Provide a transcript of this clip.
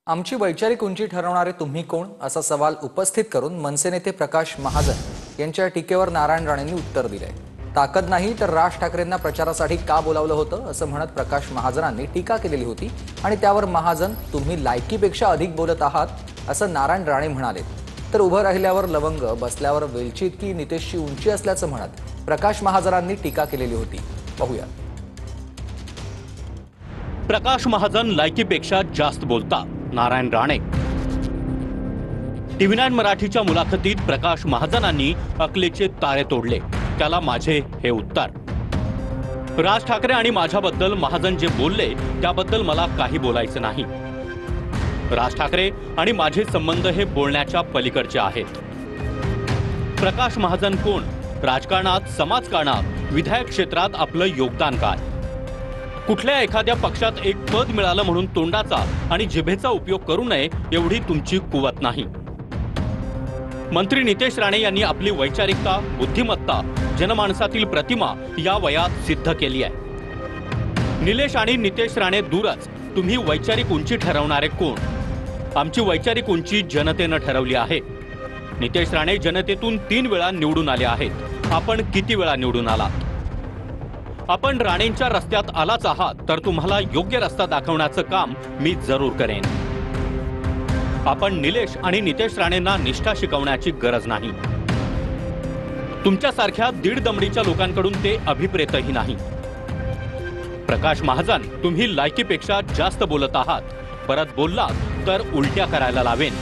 आमची वैचारिक उंची ठरवणारे तुम्ही कोण असा सवाल उपस्थित करून मनसे नेते प्रकाश महाजन यांच्या टीकेवर नारायण राणेंनी उत्तर दिलंय। ताकद नाही तर राज ठाकरेंना प्रचारासाठी का बोलावलं होतं असं म्हणत प्रकाश महाजनांनी टीका केलेली होती आणि त्यावर महाजन तुम्ही लायकीपेक्षा अधिक बोलत आहात असं नारायण राणे म्हणाले। तर उभं राहिल्यावर लवंग बसल्यावर वेलची इतकी नितेशची उंची असल्याचं म्हणत प्रकाश महाजनांनी टीका केलेली होती। पाहूया। प्रकाश महाजन लायकीपेक्षा जास्त बोलतात, नारायण राणे। टीव्ही9 मराठीच्या मुलाखतीत प्रकाश महाजनांनी अकलेचे तारे तोडले। त्याला माझे हे उत्तर। राज ठाकरे आणि माझ्याबद्दल महाजन जे बोलले त्याबद्दल मला काही बोलायचं नाही। राज ठाकरे आणि माझे संबंध हे बोलण्याच्या पलीकडचे आहेत। प्रकाश महाजन कोण? राजकारणात, समाजकारणात, विधायक क्षेत्रात आपलं योगदान काय? कुठल्या एखाद्या पक्षात एक पद मिळालं म्हणून तोंडाचा आणि जिभेचा उपयोग करू नये एवढी तुमची कुवत नाही। मंत्री नितेश राणे यांनी आपली वैचारिकता, बुद्धिमत्ता, जनमानसातील प्रतिमा या वयात सिद्ध केली आहे। निलेश आणि नितेश राणे दूरच, तुम्ही वैचारिक उंची ठरवणारे कोण? आमची वैचारिक उंची जनतेनं ठरवली आहे। नितेश राणे जनतेतून 3 वेळा निवडून आले आहेत। आपण किती वेळा निवडून आलात? आपण राणेंच्या रस्त्यात आलाच आहात तर तुम्हाला योग्य रस्ता दाखवण्याचं काम मी जरूर करेन। आपण निलेश आणि नितेश राणेंना निष्ठा शिकवण्याची गरज नाही। तुमच्यासारख्या दीड दमडीच्या लोकांकडून ते अभिप्रेतही नाही। प्रकाश महाजन, तुम्ही लायकीपेक्षा जास्त बोलत आहात। परत बोललात तर उलट्या करायला लावेन।